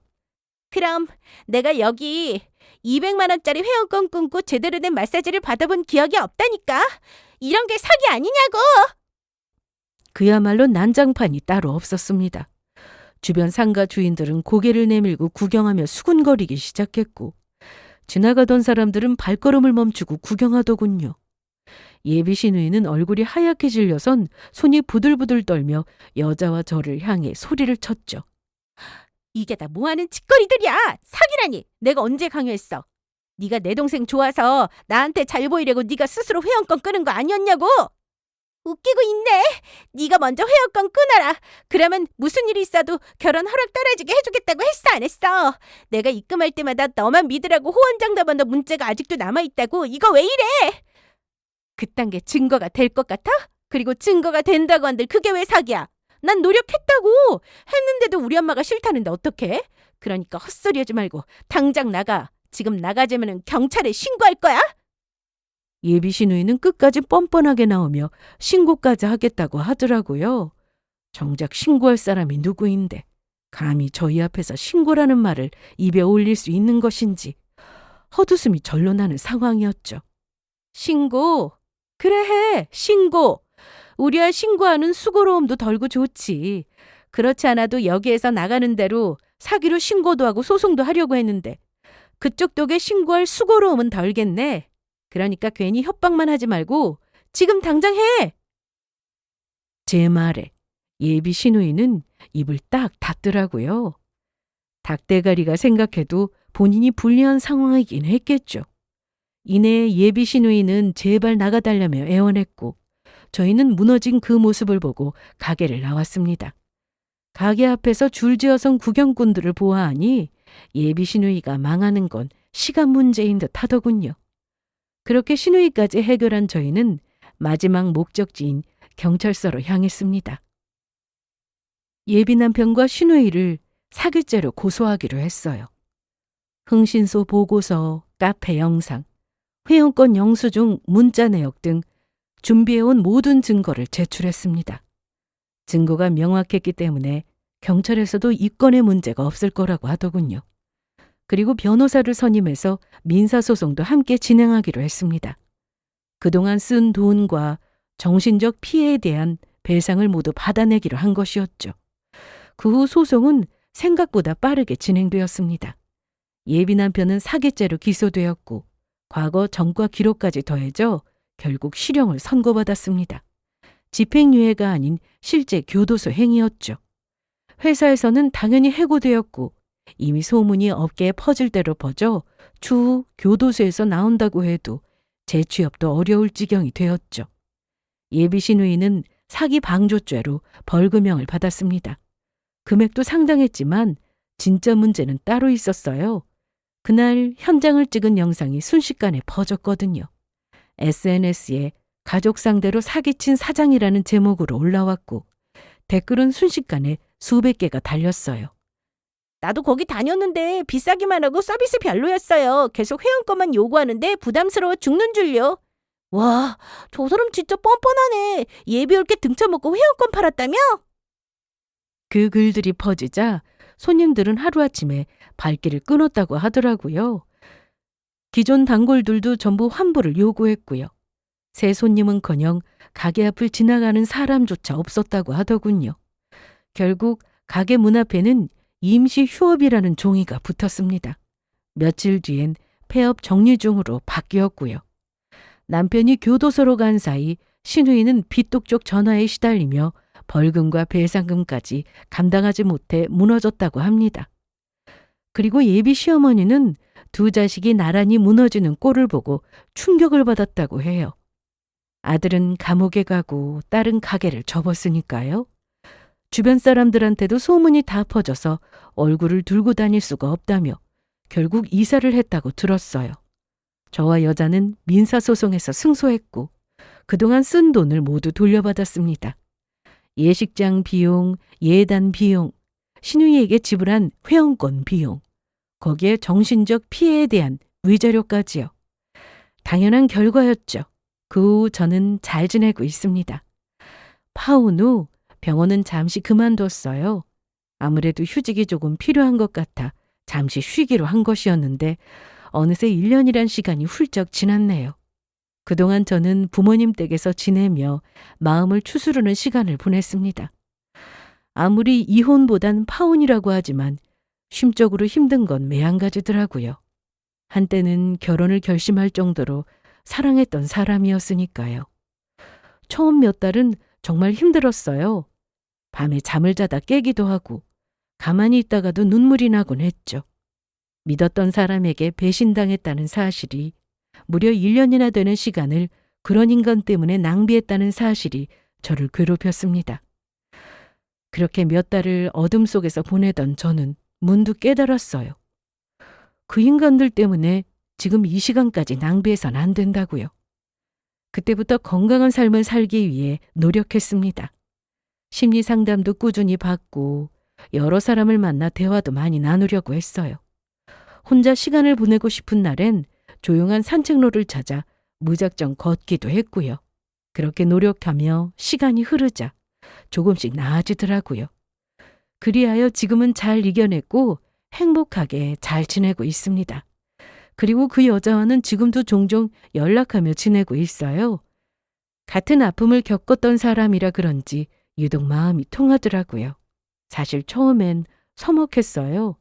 Speaker 1: 그럼 내가 여기 200만 원짜리 회원권 끊고 제대로 된 마사지를 받아본 기억이 없다니까. 이런 게 사기 아니냐고. 그야말로 난장판이 따로 없었습니다. 주변 상가 주인들은 고개를 내밀고 구경하며 수군거리기 시작했고 지나가던 사람들은 발걸음을 멈추고 구경하더군요. 예비 시누이는 얼굴이 하얗게 질려선 손이 부들부들 떨며 여자와 저를 향해 소리를 쳤죠. 이게 다 뭐하는 짓거리들이야. 사기라니. 내가 언제 강요했어. 네가 내 동생 좋아서 나한테 잘 보이려고 네가 스스로 회원권 끄는 거 아니었냐고. 웃기고 있네. 네가 먼저 회원권 끊어라. 그러면 무슨 일이 있어도 결혼 허락 떨어지게 해주겠다고 했어 안 했어. 내가 입금할 때마다 너만 믿으라고 호언장담한 문자가 아직도 남아있다고. 이거 왜 이래. 그딴 게 증거가 될 것 같아? 그리고 증거가 된다고 한들 그게 왜 사기야. 난 노력했다고. 했는데도 우리 엄마가 싫다는데 어떡해? 그러니까 헛소리하지 말고 당장 나가. 지금 나가자면 경찰에 신고할 거야? 예비 시누이는 끝까지 뻔뻔하게 나오며 신고까지 하겠다고 하더라고요. 정작 신고할 사람이 누구인데 감히 저희 앞에서 신고라는 말을 입에 올릴 수 있는 것인지 헛웃음이 절로 나는 상황이었죠. 신고? 그래 해. 신고. 우리야 신고하는 수고로움도 덜고 좋지. 그렇지 않아도 여기에서 나가는 대로 사기로 신고도 하고 소송도 하려고 했는데 그쪽 덕에 신고할 수고로움은 덜겠네. 그러니까 괜히 협박만 하지 말고 지금 당장 해. 제 말에 예비 시누이는 입을 딱 닫더라고요. 닭대가리가 생각해도 본인이 불리한 상황이긴 했겠죠. 이내 예비 시누이는 제발 나가달라며 애원했고 저희는 무너진 그 모습을 보고 가게를 나왔습니다. 가게 앞에서 줄지어선 구경꾼들을 보아하니 예비 시누이가 망하는 건 시간 문제인 듯 하더군요. 그렇게 시누이까지 해결한 저희는 마지막 목적지인 경찰서로 향했습니다. 예비 남편과 시누이를 사기죄로 고소하기로 했어요. 흥신소 보고서, 카페 영상, 회원권 영수증, 문자 내역 등 준비해온 모든 증거를 제출했습니다. 증거가 명확했기 때문에 경찰에서도 이 건에 문제가 없을 거라고 하더군요. 그리고 변호사를 선임해서 민사소송도 함께 진행하기로 했습니다. 그동안 쓴 돈과 정신적 피해에 대한 배상을 모두 받아내기로 한 것이었죠. 그 후 소송은 생각보다 빠르게 진행되었습니다. 예비 남편은 사기죄로 기소되었고 과거 전과 기록까지 더해져 결국 실형을 선고받았습니다. 집행유예가 아닌 실제 교도소 행위였죠. 회사에서는 당연히 해고되었고 이미 소문이 업계에 퍼질 대로 퍼져 추후 교도소에서 나온다고 해도 재취업도 어려울 지경이 되었죠. 예비 시누이는 사기 방조죄로 벌금형을 받았습니다. 금액도 상당했지만 진짜 문제는 따로 있었어요. 그날 현장을 찍은 영상이 순식간에 퍼졌거든요. SNS에 가족 상대로 사기친 사장이라는 제목으로 올라왔고 댓글은 순식간에 수백 개가 달렸어요. 나도 거기 다녔는데 비싸기만 하고 서비스 별로였어요. 계속 회원권만 요구하는데 부담스러워 죽는 줄요. 와, 저 사람 진짜 뻔뻔하네. 예비 올게 등쳐먹고 회원권 팔았다며? 그 글들이 퍼지자 손님들은 하루아침에 발길을 끊었다고 하더라고요. 기존 단골들도 전부 환불을 요구했고요. 새 손님은커녕 가게 앞을 지나가는 사람조차 없었다고 하더군요. 결국 가게 문 앞에는 임시 휴업이라는 종이가 붙었습니다. 며칠 뒤엔 폐업 정리 중으로 바뀌었고요. 남편이 교도소로 간 사이 시누이는 빚독촉 전화에 시달리며 벌금과 배상금까지 감당하지 못해 무너졌다고 합니다. 그리고 예비 시어머니는 두 자식이 나란히 무너지는 꼴을 보고 충격을 받았다고 해요. 아들은 감옥에 가고 딸은 가게를 접었으니까요. 주변 사람들한테도 소문이 다 퍼져서 얼굴을 들고 다닐 수가 없다며 결국 이사를 했다고 들었어요. 저와 여자는 민사소송에서 승소했고 그동안 쓴 돈을 모두 돌려받았습니다. 예식장 비용, 예단 비용, 신우이에게 지불한 회원권 비용, 거기에 정신적 피해에 대한 위자료까지요. 당연한 결과였죠. 그 후 저는 잘 지내고 있습니다. 파혼 후 병원은 잠시 그만뒀어요. 아무래도 휴직이 조금 필요한 것 같아 잠시 쉬기로 한 것이었는데 어느새 1년이란 시간이 훌쩍 지났네요. 그동안 저는 부모님 댁에서 지내며 마음을 추스르는 시간을 보냈습니다. 아무리 이혼보단 파혼이라고 하지만 심적으로 힘든 건 매한가지더라고요. 한때는 결혼을 결심할 정도로 사랑했던 사람이었으니까요. 처음 몇 달은 정말 힘들었어요. 밤에 잠을 자다 깨기도 하고 가만히 있다가도 눈물이 나곤 했죠. 믿었던 사람에게 배신당했다는 사실이, 무려 1년이나 되는 시간을 그런 인간 때문에 낭비했다는 사실이 저를 괴롭혔습니다. 그렇게 몇 달을 어둠 속에서 보내던 저는 문득 깨달았어요. 그 인간들 때문에 지금 이 시간까지 낭비해선 안 된다고요. 그때부터 건강한 삶을 살기 위해 노력했습니다. 심리 상담도 꾸준히 받고 여러 사람을 만나 대화도 많이 나누려고 했어요. 혼자 시간을 보내고 싶은 날엔 조용한 산책로를 찾아 무작정 걷기도 했고요. 그렇게 노력하며 시간이 흐르자 조금씩 나아지더라고요. 그리하여 지금은 잘 이겨냈고 행복하게 잘 지내고 있습니다. 그리고 그 여자와는 지금도 종종 연락하며 지내고 있어요. 같은 아픔을 겪었던 사람이라 그런지 유독 마음이 통하더라고요. 사실 처음엔 서먹했어요.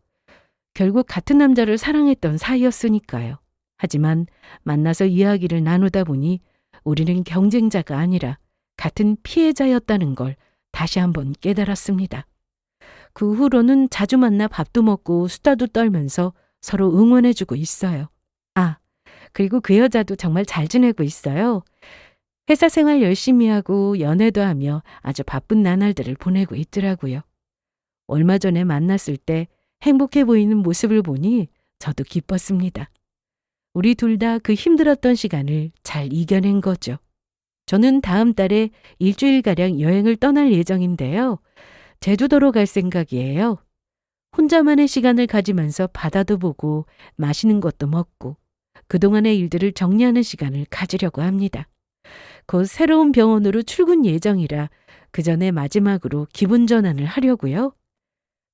Speaker 1: 결국 같은 남자를 사랑했던 사이였으니까요. 하지만 만나서 이야기를 나누다 보니 우리는 경쟁자가 아니라 같은 피해자였다는 걸 다시 한번 깨달았습니다. 그 후로는 자주 만나 밥도 먹고 수다도 떨면서 서로 응원해주고 있어요. 아, 그리고 그 여자도 정말 잘 지내고 있어요. 회사 생활 열심히 하고 연애도 하며 아주 바쁜 나날들을 보내고 있더라고요. 얼마 전에 만났을 때 행복해 보이는 모습을 보니 저도 기뻤습니다. 우리 둘 다 그 힘들었던 시간을 잘 이겨낸 거죠. 저는 다음 달에 일주일가량 여행을 떠날 예정인데요. 제주도로 갈 생각이에요. 혼자만의 시간을 가지면서 바다도 보고 맛있는 것도 먹고 그동안의 일들을 정리하는 시간을 가지려고 합니다. 곧 새로운 병원으로 출근 예정이라 그 전에 마지막으로 기분 전환을 하려고요.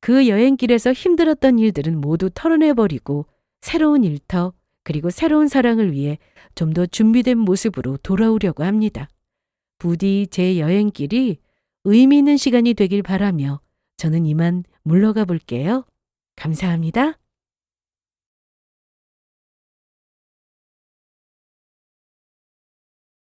Speaker 1: 그 여행길에서 힘들었던 일들은 모두 털어내버리고 새로운 일터 그리고 새로운 사랑을 위해 좀 더 준비된 모습으로 돌아오려고 합니다. 부디 제 여행길이 의미 있는 시간이 되길 바라며 저는 이만 물러가 볼게요. 감사합니다.